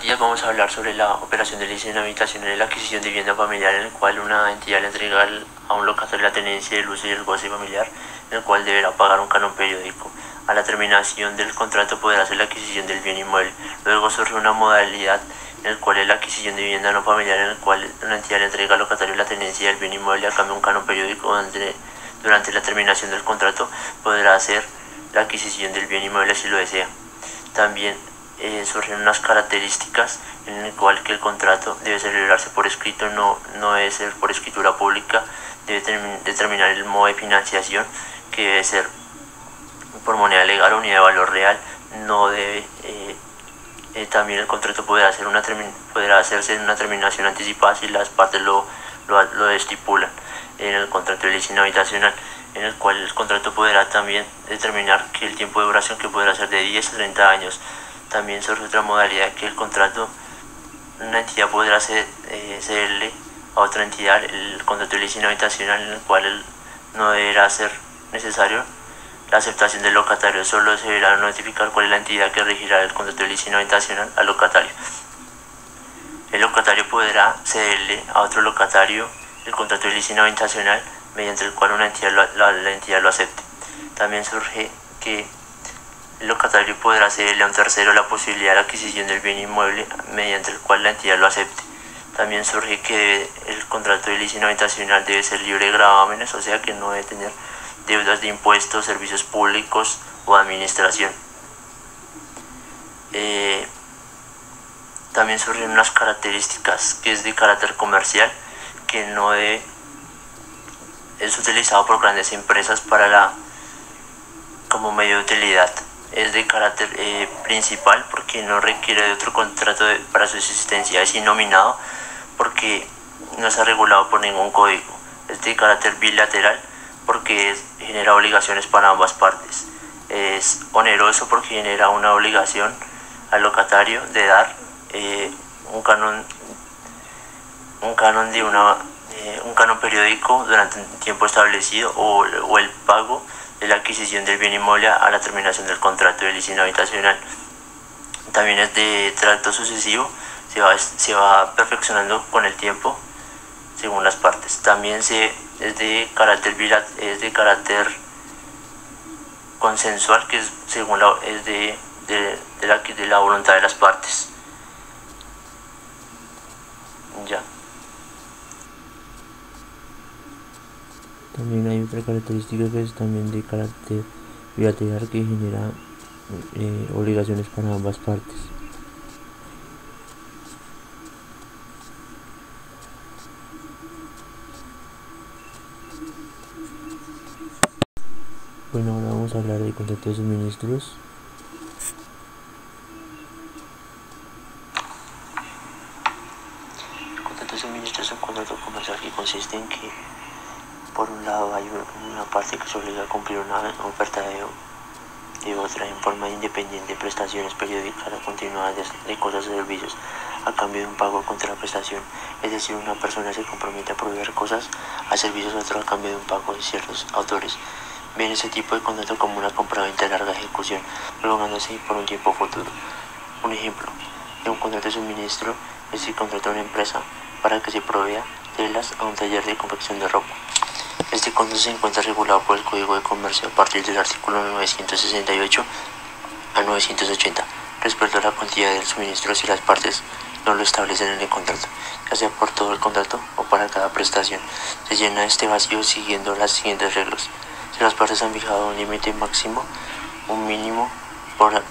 día vamos a hablar sobre la operación de licencia de habitación en la adquisición de vivienda familiar, en el cual una entidad le entrega a un locatario la tenencia, el uso y el goce familiar, en el cual deberá pagar un canon periódico. A la terminación del contrato podrá hacer la adquisición del bien inmueble. Luego surge una modalidad en el cual es la adquisición de vivienda no familiar, en el cual una entidad le entrega al locatario la tenencia del bien inmueble a cambio de un canon periódico, donde durante la terminación del contrato podrá hacer la adquisición del bien inmueble si lo desea. También surgen unas características en el cual que el contrato debe celebrarse por escrito, no debe ser por escritura pública, debe determinar el modo de financiación, que debe ser por moneda legal o unidad de valor real. No debe también el contrato podrá hacerse en una terminación anticipada si las partes lo estipulan en el contrato de licencia habitacional, en el cual el contrato podrá también determinar que el tiempo de duración, que podrá ser de 10 a 30 años. También surge otra modalidad, que el contrato, una entidad podrá cederle a otra entidad el contrato de licencia habitacional, en el cual no deberá ser necesario la aceptación del locatario, solo se deberá notificar cuál es la entidad que regirá el contrato de licencia habitacional al locatario. El locatario podrá cederle a otro locatario el contrato de licencia habitacional mediante el cual una entidad la entidad lo acepte. También surge que el locatario podrá cederle a un tercero la posibilidad de la adquisición del bien inmueble mediante el cual la entidad lo acepte. También surge que el contrato de licencia habitacional debe ser libre de gravámenes, o sea que no debe tener deudas de impuestos, servicios públicos o administración. También surgen unas características, que es de carácter comercial, que no es utilizado por grandes empresas como medio de utilidad. Es de carácter principal, porque no requiere de otro contrato para su existencia. Es innominado porque no está regulado por ningún código. Es de carácter bilateral porque genera obligaciones para ambas partes. Es oneroso porque genera una obligación al locatario de dar un canon periódico durante un tiempo establecido, o el pago de la adquisición del bien inmueble a la terminación del contrato de licencia habitacional. También es de tracto sucesivo, se va perfeccionando con el tiempo según las partes. También es de carácter consensual, que es según de la voluntad de las partes. Ya. También hay otra característica que es también de carácter bilateral, que genera obligaciones para ambas partes. Bueno, ahora vamos a hablar del contrato de suministros. El contrato de suministro es un contrato comercial que consiste en que, por un lado, hay una parte que se obliga a cumplir una oferta de otra en forma independiente de prestaciones periódicas o continuadas de cosas o servicios a cambio de un pago contra la prestación. Es decir, una persona se compromete a proveer cosas a servicios a otro a cambio de un pago de ciertos autores. Ven ese tipo de contrato como una compraventa de larga ejecución, prolongándose por un tiempo futuro. Un ejemplo de un contrato de suministro es si contrata a una empresa para que se provea telas a un taller de confección de ropa. Este contrato se encuentra regulado por el Código de Comercio a partir del artículo 968 a 980, respecto a la cuantía del suministro, si las partes no lo establecen en el contrato, ya sea por todo el contrato o para cada prestación. Se llena este vacío siguiendo las siguientes reglas. Si las partes han fijado un límite máximo, un mínimo para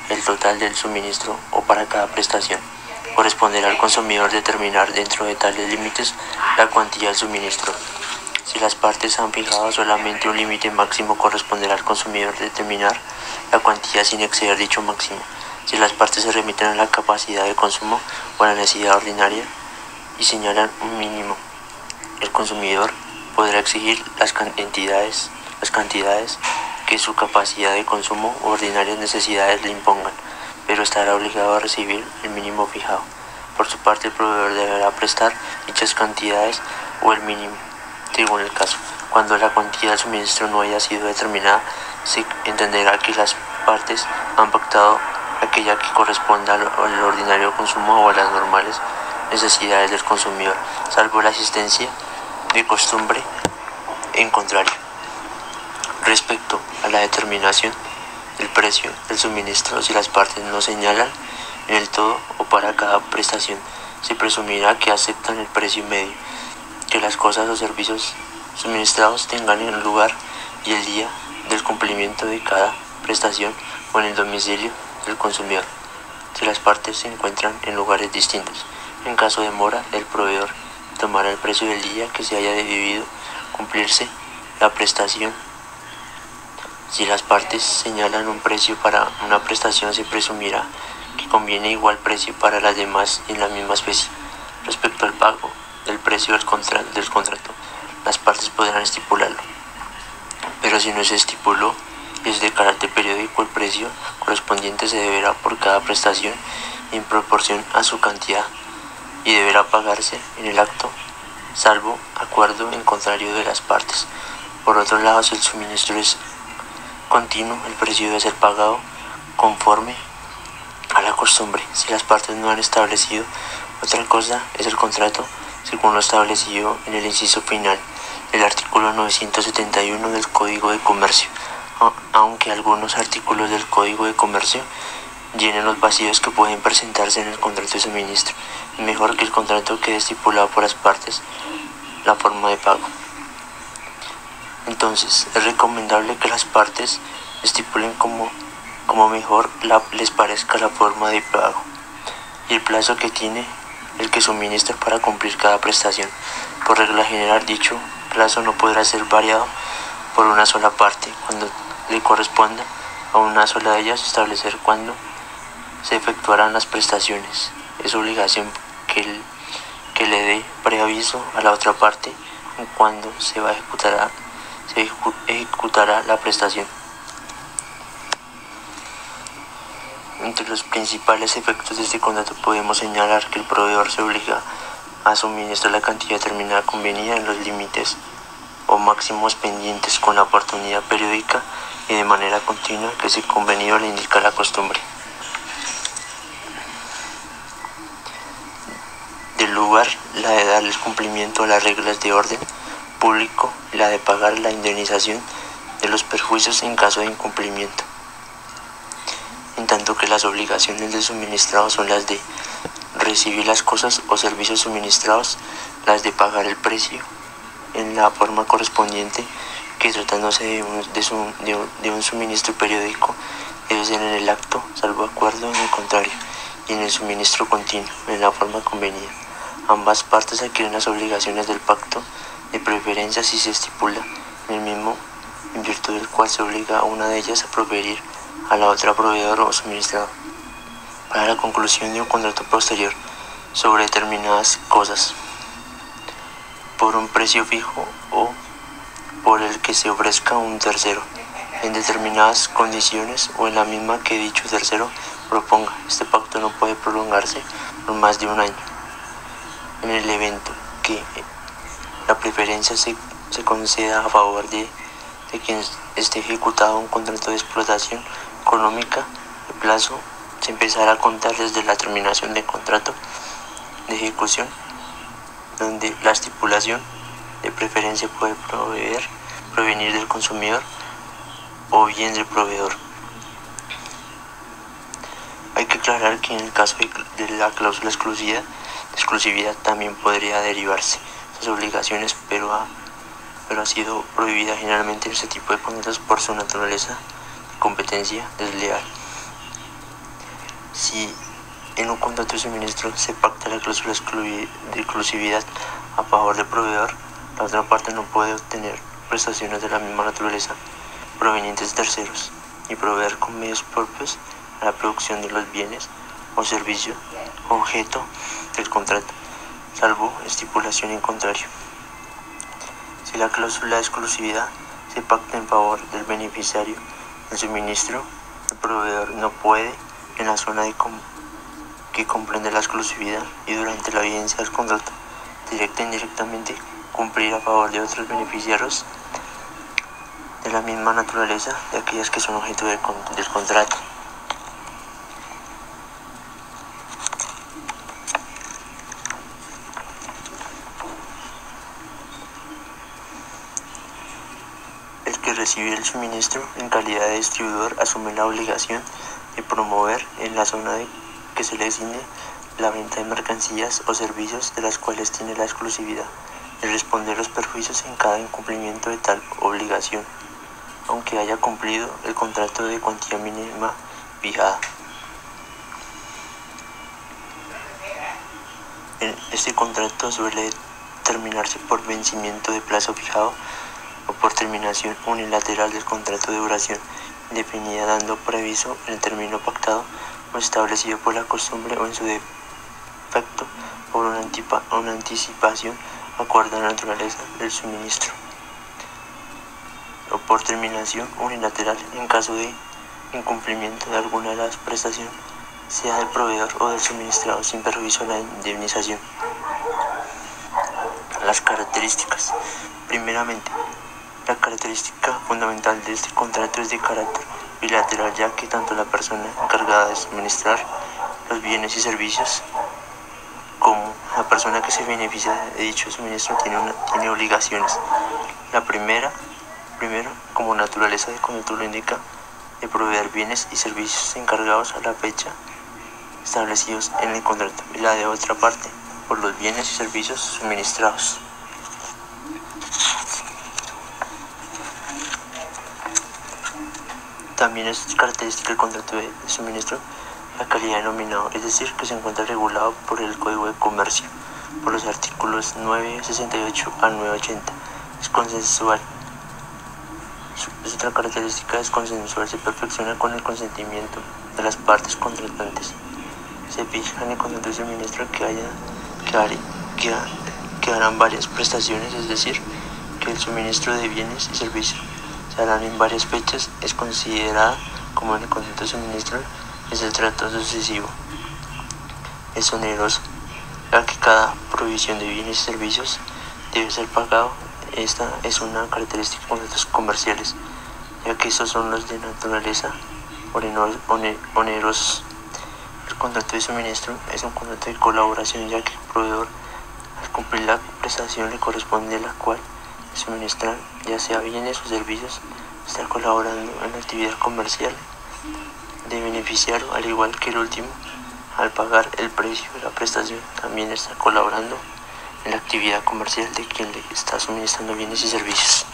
el total del suministro o para cada prestación, corresponderá al consumidor determinar dentro de tales límites la cuantía del suministro. Si las partes han fijado solamente un límite máximo, corresponderá al consumidor determinar la cuantía sin exceder dicho máximo. Si las partes se remiten a la capacidad de consumo o a la necesidad ordinaria y señalan un mínimo, el consumidor podrá exigir las cantidades que su capacidad de consumo u ordinarias necesidades le impongan, pero estará obligado a recibir el mínimo fijado. Por su parte, el proveedor deberá prestar dichas cantidades o el mínimo, según el caso. Cuando la cuantía del suministro no haya sido determinada, se entenderá que las partes han pactado aquella que corresponda al ordinario consumo o a las normales necesidades del consumidor, salvo la existencia de costumbre en contrario. Respecto a la determinación del precio del suministro, si las partes no señalan en el todo o para cada prestación, se presumirá que aceptan el precio medio, que las cosas o servicios suministrados tengan el lugar y el día del cumplimiento de cada prestación o en el domicilio del consumidor, si las partes se encuentran en lugares distintos. En caso de mora, el proveedor tomará el precio del día que se haya debido cumplirse la prestación. Si las partes señalan un precio para una prestación, se presumirá que conviene igual precio para las demás en la misma especie. Respecto al pago del precio del contrato, las partes podrán estipularlo, pero si no se estipuló y es de carácter periódico, el precio correspondiente se deberá por cada prestación en proporción a su cantidad y deberá pagarse en el acto, salvo acuerdo en contrario de las partes. Por otro lado, si el suministro es continuo, el precio debe ser pagado conforme a la costumbre. Si las partes no han establecido otra cosa, es el contrato según lo establecido en el inciso final del artículo 971 del Código de Comercio, aunque algunos artículos del Código de Comercio llenen los vacíos que pueden presentarse en el contrato de suministro. Es mejor que el contrato quede estipulado por las partes la forma de pago. Entonces, es recomendable que las partes estipulen como mejor les parezca la forma de pago y el plazo que tiene el que suministra para cumplir cada prestación. Por regla general, dicho plazo no podrá ser variado por una sola parte cuando le corresponda a una sola de ellas establecer cuándo se efectuarán las prestaciones. Es obligación que le dé preaviso a la otra parte en cuándo se ejecutará la prestación. Entre los principales efectos de este contrato podemos señalar que el proveedor se obliga a suministrar la cantidad determinada convenida en los límites o máximos pendientes con la oportunidad periódica y de manera continua que ese convenido le indica la costumbre. Del lugar, la de darles cumplimiento a las reglas de orden público y la de pagar la indemnización de los perjuicios en caso de incumplimiento. En tanto que las obligaciones del suministrado son las de recibir las cosas o servicios suministrados, las de pagar el precio en la forma correspondiente, que tratándose de un suministro periódico debe ser en el acto, salvo acuerdo en el contrario, y en el suministro continuo, en la forma convenida. Ambas partes adquieren las obligaciones del pacto de preferencia si se estipula en el mismo, en virtud del cual se obliga a una de ellas a proveer a la otra proveedor o suministrador para la conclusión de un contrato posterior sobre determinadas cosas por un precio fijo o por el que se ofrezca un tercero en determinadas condiciones o en la misma que dicho tercero proponga. Este pacto no puede prolongarse por más de un año. En el evento que la preferencia se conceda a favor de quien esté ejecutado un contrato de explotación económica, el plazo se empezará a contar desde la terminación del contrato de ejecución, donde la estipulación de preferencia puede provenir del consumidor o bien del proveedor. Hay que aclarar que en el caso de la cláusula de exclusividad también podría derivarse sus obligaciones, pero ha sido prohibida generalmente en este tipo de contratos por su naturaleza de competencia desleal. Si en un contrato de suministro se pacta la cláusula de exclusividad a favor del proveedor, la otra parte no puede obtener prestaciones de la misma naturaleza provenientes de terceros y proveer con medios propios a la producción de los bienes o servicios objeto del contrato, salvo estipulación en contrario. Si la cláusula de exclusividad se pacta en favor del beneficiario del suministro, el proveedor no puede, en la zona que comprende la exclusividad y durante la vigencia del contrato, directa e indirectamente, cumplir a favor de otros beneficiarios de la misma naturaleza de aquellas que son objeto del contrato. recibe el suministro, en calidad de distribuidor, asume la obligación de promover en la zona que se le designe la venta de mercancías o servicios de las cuales tiene la exclusividad y responder los perjuicios en cada incumplimiento de tal obligación, aunque haya cumplido el contrato de cuantía mínima fijada. Este contrato suele terminarse por vencimiento de plazo fijado o por terminación unilateral del contrato de duración indefinida, dando preaviso en el término pactado o establecido por la costumbre, o en su defecto por una anticipación acorde a la naturaleza del suministro, o por terminación unilateral en caso de incumplimiento de alguna de las prestaciones, sea del proveedor o del suministrado, sin perjuicio de la indemnización. Las características. Primeramente, la característica fundamental de este contrato es de carácter bilateral, ya que tanto la persona encargada de suministrar los bienes y servicios como la persona que se beneficia de dicho suministro tiene obligaciones. La primero, como naturaleza de contrato lo indica, de proveer bienes y servicios encargados a la fecha establecidos en el contrato, y la de otra parte, por los bienes y servicios suministrados. También es característica del contrato de suministro la calidad denominado, es decir, que se encuentra regulado por el Código de Comercio, por los artículos 968 a 980. Es consensual. Otra característica es consensual, se perfecciona con el consentimiento de las partes contratantes. Se fija en el contrato de suministro que harán varias prestaciones, es decir, que el suministro de bienes y servicios se harán en varias fechas. Es considerada como en el contrato de suministro es el trato sucesivo. Es oneroso, ya que cada provisión de bienes y servicios debe ser pagado. Esta es una característica de contratos comerciales, ya que estos son los de naturaleza onerosos. El contrato de suministro es un contrato de colaboración, ya que el proveedor, al cumplir la prestación le corresponde, la cual suministrar, ya sea bienes o servicios, está colaborando en la actividad comercial de beneficiario, al igual que el último, al pagar el precio de la prestación, también está colaborando en la actividad comercial de quien le está suministrando bienes y servicios.